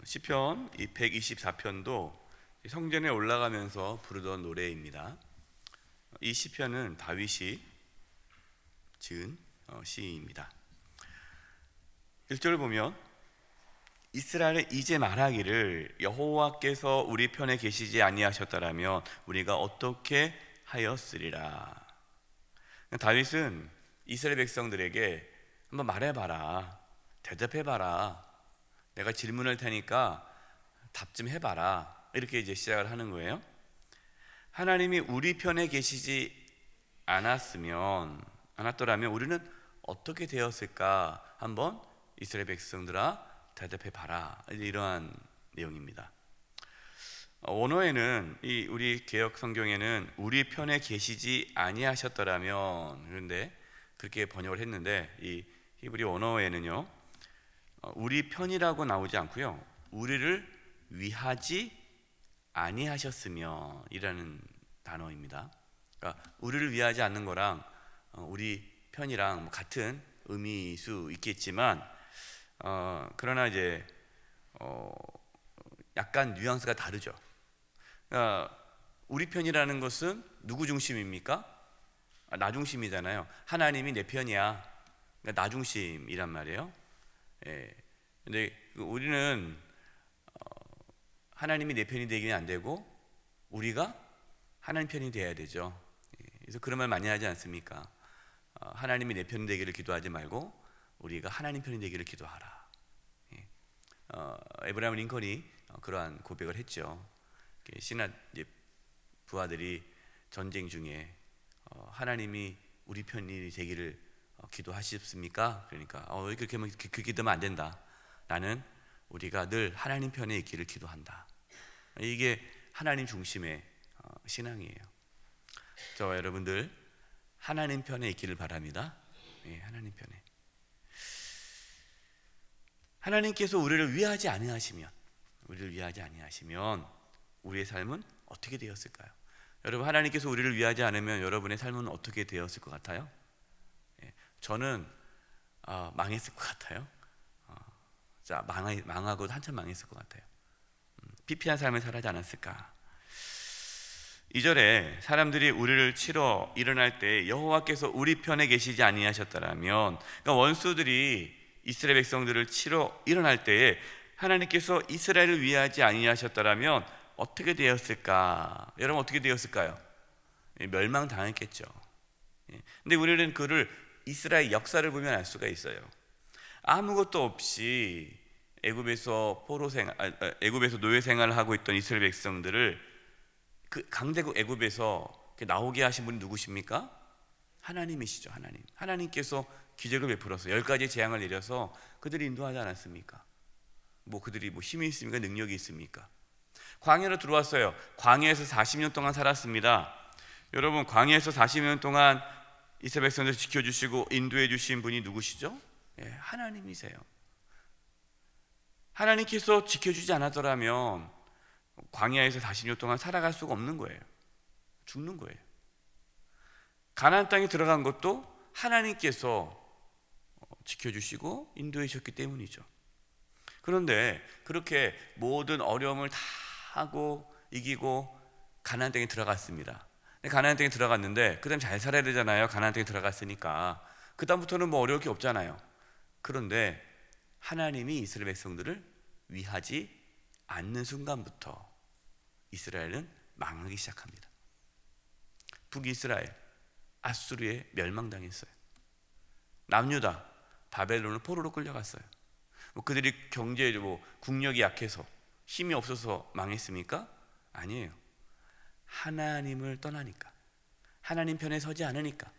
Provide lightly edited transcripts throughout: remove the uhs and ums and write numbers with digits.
시편 124편도 성전에 올라가면서 부르던 노래입니다. 이 시편은 다윗이 지은 시입니다. 1절을 보면 이스라엘에 이제 말하기를 여호와께서 우리 편에 계시지 아니하셨더라면 우리가 어떻게 하였으리라. 다윗은 이스라엘 백성들에게 한번 말해봐라, 대답해봐라, 내가 질문할 테니까 답 좀 해봐라, 이렇게 이제 시작을 하는 거예요. 하나님이 우리 편에 계시지 않았더라면 우리는 어떻게 되었을까? 한번 이스라엘 백성들아 대답해봐라, 이러한 내용입니다. 원어에는 우리 개역 성경에는 우리 편에 계시지 아니하셨더라면, 그런데 그렇게 번역을 했는데 이 히브리 원어에는요, 우리 편이라고 나오지 않고요, 우리를 위하지 아니하셨으면 이라는 단어입니다. 그러니까 우리를 위하지 않는 거랑 우리 편이랑 같은 의미일 수 있겠지만, 그러나 이제 약간 뉘앙스가 다르죠. 그러니까 우리 편이라는 것은 누구 중심입니까? 나 중심이잖아요. 하나님이 내 편이야, 그러니까 나 중심이란 말이에요. 근데 우리는 하나님이 내 편이 되기는 안 되고 우리가 하나님 편이 돼야 되죠. 그래서 그런 말 많이 하지 않습니까? 하나님이 내 편이 되기를 기도하지 말고 우리가 하나님 편이 되기를 기도하라. 에브라임 링컨이 그러한 고백을 했죠. 신하 부하들이 전쟁 중에 하나님이 우리 편이 되기를 기도하십니까? 그러니까 그렇게 하면 그 기도면 안 된다. 나는 우리가 늘 하나님 편에 있기를 기도한다. 이게 하나님 중심의 신앙이에요. 저와 여러분들 하나님 편에 있기를 바랍니다. 하나님 편에. 하나님께서 우리를 위하지 아니하시면 우리의 삶은 어떻게 되었을까요? 여러분, 하나님께서 우리를 위하지 않으면 여러분의 삶은 어떻게 되었을 것 같아요? 저는 망했을 것 같아요. 망하고 한참 망했을 것 같아요. 피폐한 삶을 살지 않았을까? 2절에 사람들이 우리를 치러 일어날 때 여호와께서 우리 편에 계시지 아니하셨더라면, 그러니까 원수들이 이스라엘 백성들을 치러 일어날 때에 하나님께서 이스라엘을 위하지 아니하셨더라면 어떻게 되었을까? 여러분, 어떻게 되었을까요? 멸망당했겠죠. 근데 우리는 그를 이스라엘 역사를 보면 알 수가 있어요. 아무것도 없이 애굽에서 노예 생활을 하고 있던 이스라엘 백성들을 그 강대국 애굽에서 나오게 하신 분이 누구십니까? 하나님이시죠. 하나님께서 기적을 베풀어서 10가지 재앙을 내려서 그들이 인도하지 않았습니까? 그들이 힘이 있습니까? 능력이 있습니까? 광야로 들어왔어요. 광야에서 40년 동안 살았습니다. 여러분, 광야에서 40년 동안 이스라엘 백성들을 지켜주시고 인도해 주신 분이 누구시죠? 하나님이세요. 하나님께서 지켜주지 않았더라면 광야에서 40년 동안 살아갈 수가 없는 거예요. 죽는 거예요. 가나안 땅에 들어간 것도 하나님께서 지켜주시고 인도해 주셨기 때문이죠. 그런데 그렇게 모든 어려움을 다 하고 이기고 가나안 땅에 들어갔습니다. 가나안 땅에 들어갔는데 그 다음 잘 살아야 되잖아요. 가나안 땅에 들어갔으니까 그 다음부터는 어려울 게 없잖아요. 그런데 하나님이 이스라엘 백성들을 위하지 않는 순간부터 이스라엘은 망하기 시작합니다. 북이스라엘 아수르에 멸망당했어요. 남유다 바벨론을 포로로 끌려갔어요. 그들이 경제적으로 국력이 약해서 힘이 없어서 망했습니까? 아니에요. 하나님을 떠나니까, 하나님 편에 서지 않으니까,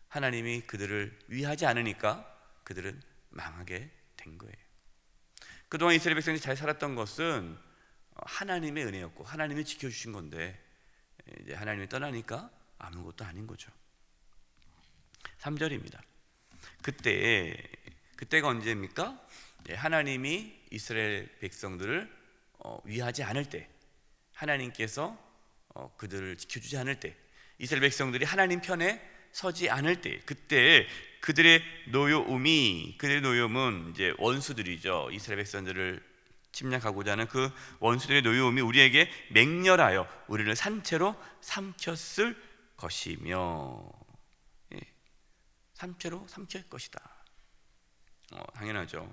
하나님이 그들을 위하지 않으니까 그들은 망하게 된 거예요. 그동안 이스라엘 백성이 잘 살았던 것은 하나님의 은혜였고 하나님이 지켜주신 건데, 이제 하나님이 떠나니까 아무것도 아닌 거죠. 3절입니다. 그때가 언제입니까? 하나님이 이스라엘 백성들을 위하지 않을 때, 하나님께서 그들을 지켜주지 않을 때, 이스라엘 백성들이 하나님 편에 서지 않을 때, 그때 그들의 노여움은 이제 원수들이죠. 이스라엘 백성들을 침략하고자 하는 그 원수들의 노여움이 우리에게 맹렬하여 우리를 산채로 삼켰을 것이며, 예, 산채로 삼킬 것이다. 당연하죠.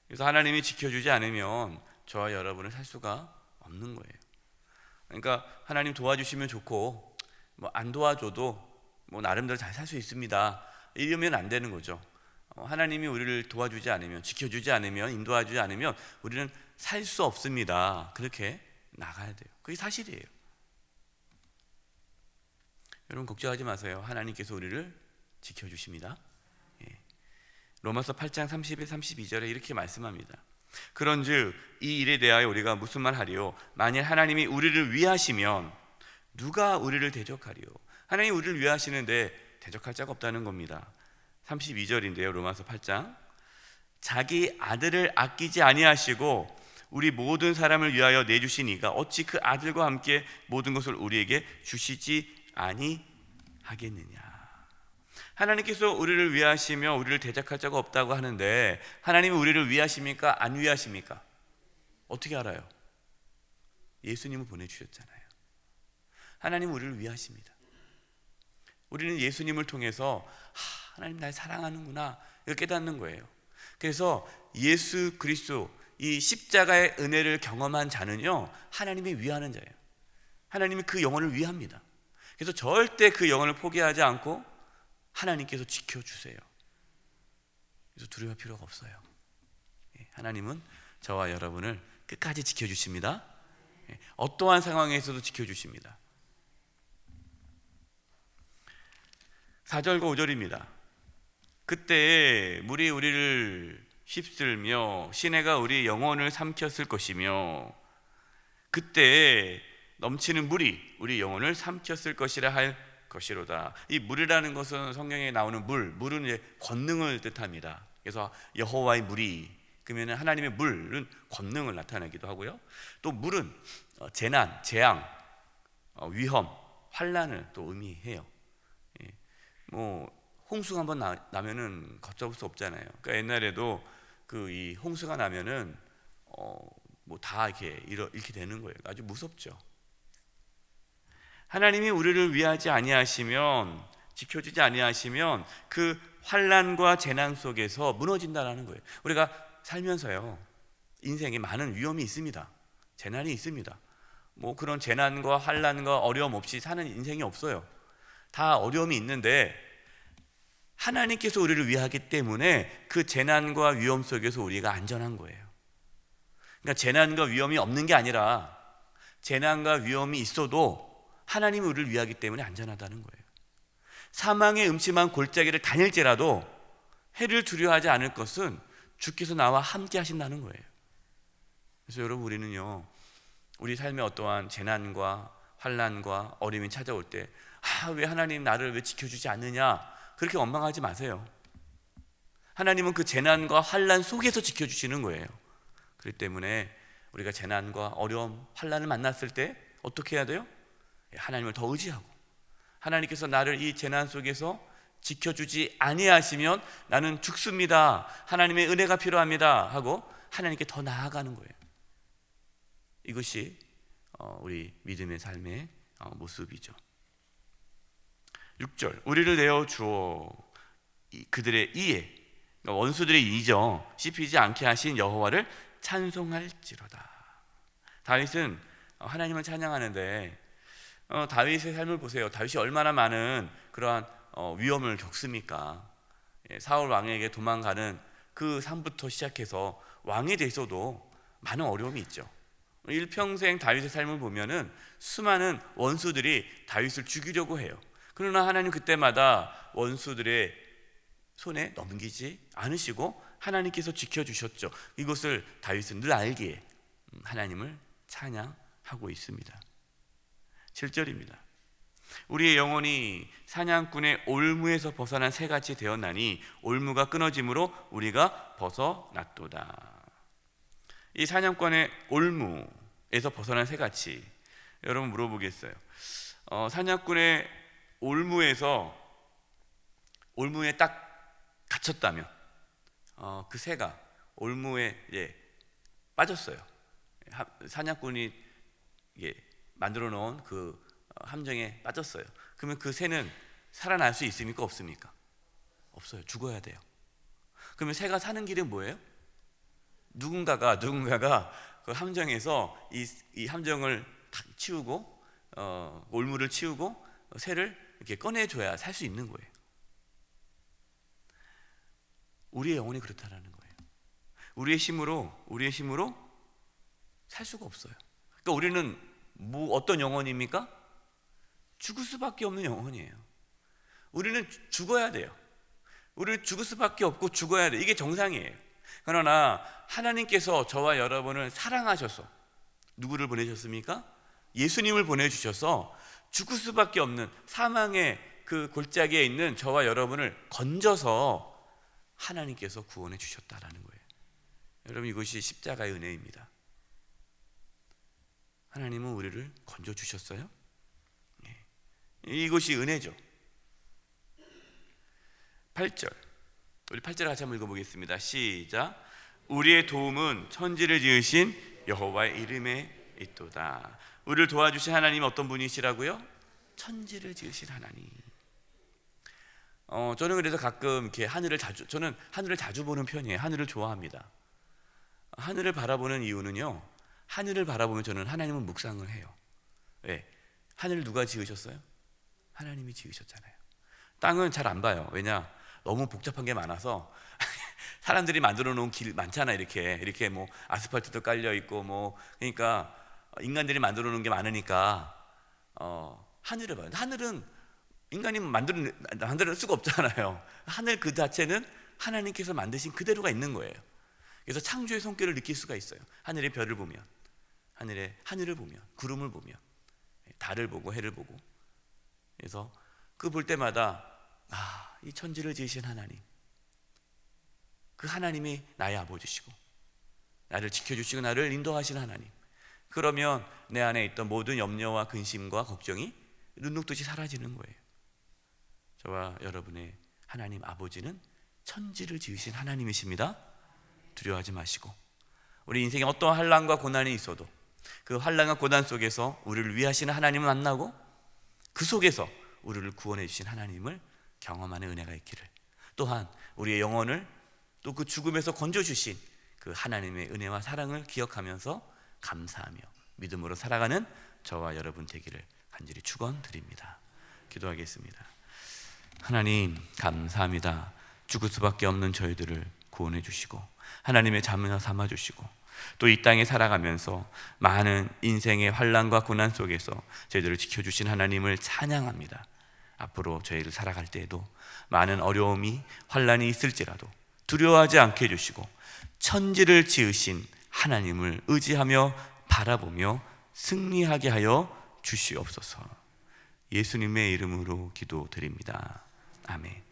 그래서 하나님이 지켜주지 않으면 저와 여러분은 살 수가 없는 거예요. 그러니까 하나님 도와주시면 좋고 뭐 안 도와줘도 뭐 나름대로 잘 살 수 있습니다, 이러면 안 되는 거죠. 하나님이 우리를 도와주지 않으면, 지켜주지 않으면, 인도하지 않으면 우리는 살 수 없습니다. 그렇게 나가야 돼요. 그게 사실이에요. 여러분 걱정하지 마세요. 하나님께서 우리를 지켜주십니다. 예. 로마서 8장 31, 32절에 이렇게 말씀합니다. 그런즉 이 일에 대하여 우리가 무슨 말 하리요? 만일 하나님이 우리를 위하시면 누가 우리를 대적하리요? 하나님이 우리를 위하시는데 대적할 자가 없다는 겁니다. 32절인데요. 로마서 8장. 자기 아들을 아끼지 아니하시고 우리 모든 사람을 위하여 내주신 이가 어찌 그 아들과 함께 모든 것을 우리에게 주시지 아니하겠느냐. 하나님께서 우리를 위하시며 우리를 대적할 자가 없다고 하는데 하나님이 우리를 위하십니까? 안 위하십니까? 어떻게 알아요? 예수님을 보내주셨잖아요. 하나님은 우리를 위하십니다. 우리는 예수님을 통해서 하나님 날 사랑하는구나 이렇게 깨닫는 거예요. 그래서 예수 그리스도, 이 십자가의 은혜를 경험한 자는요 하나님이 위하는 자예요. 하나님이 그 영혼을 위합니다. 그래서 절대 그 영혼을 포기하지 않고 하나님께서 지켜주세요. 그래서 두려워할 필요가 없어요. 하나님은 저와 여러분을 끝까지 지켜주십니다. 어떠한 상황에서도 지켜주십니다. 4절과 5절입니다. 그때 물이 우리를 휩쓸며 시내가 우리 영혼을 삼켰을 것이며 그때 넘치는 물이 우리 영혼을 삼켰을 것이라 할 것이로다. 이 물이라는 것은 성경에 나오는 물은 이제 권능을 뜻합니다. 그래서 여호와의 물이, 그러면 하나님의 물은 권능을 나타내기도 하고요. 또 물은 재난, 재앙, 위험, 환난을 또 의미해요. 뭐 홍수가 한번 나면은 걷잡을 수 없잖아요. 그러니까 옛날에도 그 이 홍수가 나면은 뭐 다 이렇게 되는 거예요. 아주 무섭죠. 하나님이 우리를 위하지 아니하시면, 지켜주지 아니하시면 그 환난과 재난 속에서 무너진다라는 거예요. 우리가 살면서요 인생에 많은 위험이 있습니다. 재난이 있습니다. 뭐 그런 재난과 환난과 어려움 없이 사는 인생이 없어요. 다 어려움이 있는데 하나님께서 우리를 위하기 때문에 그 재난과 위험 속에서 우리가 안전한 거예요. 그러니까 재난과 위험이 없는 게 아니라 재난과 위험이 있어도 하나님이 우리를 위하기 때문에 안전하다는 거예요. 사망의 음침한 골짜기를 다닐지라도 해를 두려워하지 않을 것은 주께서 나와 함께 하신다는 거예요. 그래서 여러분 우리는요 우리 삶에 어떠한 재난과 환난과 어려움이 찾아올 때 왜 하나님 나를 왜 지켜주지 않느냐 그렇게 원망하지 마세요. 하나님은 그 재난과 환난 속에서 지켜주시는 거예요. 그렇기 때문에 우리가 재난과 어려움, 환난을 만났을 때 어떻게 해야 돼요? 하나님을 더 의지하고, 하나님께서 나를 이 재난 속에서 지켜주지 아니하시면 나는 죽습니다, 하나님의 은혜가 필요합니다 하고 하나님께 더 나아가는 거예요. 이것이 우리 믿음의 삶의 모습이죠. 6절, 우리를 내어 주어 그들의 이에, 원수들의 이죠, 씹히지 않게 하신 여호와를 찬송할지로다. 다윗은 하나님을 찬양하는데 다윗의 삶을 보세요. 다윗이 얼마나 많은 그러한 위험을 겪습니까? 사울 왕에게 도망가는 그 삶부터 시작해서 왕이 돼서도 많은 어려움이 있죠. 일평생 다윗의 삶을 보면은 수많은 원수들이 다윗을 죽이려고 해요. 그러나 하나님 그때마다 원수들의 손에 넘기지 않으시고 하나님께서 지켜주셨죠. 이것을 다윗은 늘 알기에 하나님을 찬양하고 있습니다. 7절입니다. 우리의 영혼이 사냥꾼의 올무에서 벗어난 새같이 되었나니 올무가 끊어짐으로 우리가 벗어났도다. 이 사냥꾼의 올무에서 벗어난 새같이, 여러분 물어보겠어요. 사냥꾼의 올무에 딱 갇혔다면 그 새가 올무에 빠졌어요. 사냥꾼이 만들어 놓은 그 함정에 빠졌어요. 그러면 그 새는 살아날 수 있습니까? 없습니까? 없어요. 죽어야 돼요. 그러면 새가 사는 길은 뭐예요? 누군가가 그 함정에서 이 함정을 탁 치우고 올무를 치우고 새를 이렇게 꺼내줘야 살 수 있는 거예요. 우리의 영혼이 그렇다라는 거예요. 우리의 힘으로 살 수가 없어요. 그러니까 우리는 어떤 영혼입니까? 죽을 수밖에 없는 영혼이에요. 우리는 죽어야 돼요. 우리는 죽을 수밖에 없고 죽어야 돼요. 이게 정상이에요. 그러나 하나님께서 저와 여러분을 사랑하셔서 누구를 보내셨습니까? 예수님을 보내주셔서 죽을 수밖에 없는 사망의 그 골짜기에 있는 저와 여러분을 건져서 하나님께서 구원해 주셨다라는 거예요. 여러분, 이것이 십자가의 은혜입니다. 하나님은 우리를 건져 주셨어요. 이것이 은혜죠. 8절, 우리 8절 같이 한번 읽어보겠습니다. 시작. 우리의 도움은 천지를 지으신 여호와의 이름에 있도다. 우리를 도와주신 하나님은 어떤 분이시라고요? 천지를 지으신 하나님. 저는 그래서 가끔 이렇게 저는 하늘을 자주 보는 편이에요. 하늘을 좋아합니다. 하늘을 바라보는 이유는요, 하늘을 바라보면 저는 하나님은 묵상을 해요. 왜? 하늘을 누가 지으셨어요? 하나님이 지으셨잖아요. 땅은 잘 안 봐요. 왜냐? 너무 복잡한 게 많아서 사람들이 만들어 놓은 길 많잖아. 이렇게 뭐 아스팔트도 깔려 있고 그러니까 인간들이 만들어 놓은 게 많으니까 하늘을 봐요. 하늘은 인간이 만들 수가 없잖아요. 하늘 그 자체는 하나님께서 만드신 그대로가 있는 거예요. 그래서 창조의 손길을 느낄 수가 있어요. 하늘의 별을 보면, 하늘을 보면, 구름을 보면, 달을 보고 해를 보고. 그래서 그 볼 때마다 이 천지를 지으신 하나님, 그 하나님이 나의 아버지시고 나를 지켜주시고 나를 인도하신 하나님. 그러면 내 안에 있던 모든 염려와 근심과 걱정이 눈녹듯이 사라지는 거예요. 저와 여러분의 하나님 아버지는 천지를 지으신 하나님이십니다. 두려워하지 마시고, 우리 인생에 어떠한 환난과 고난이 있어도 그 환난과 고난 속에서 우리를 위하시는 하나님을 만나고 그 속에서 우리를 구원해 주신 하나님을 경험하는 은혜가 있기를, 또한 우리의 영혼을 또 그 죽음에서 건져주신 그 하나님의 은혜와 사랑을 기억하면서 감사하며 믿음으로 살아가는 저와 여러분 되기를 간절히 축원드립니다. 기도하겠습니다. 하나님, 감사합니다. 죽을 수밖에 없는 저희들을 구원해 주시고 하나님의 자녀 삼아 주시고 또 이 땅에 살아가면서 많은 인생의 환난과 고난 속에서 저희들을 지켜주신 하나님을 찬양합니다. 앞으로 저희를 살아갈 때에도 많은 어려움이 환난이 있을지라도 두려워하지 않게 해주시고 천지를 지으신 하나님을 의지하며 바라보며 승리하게 하여 주시옵소서. 예수님의 이름으로 기도드립니다. 아멘.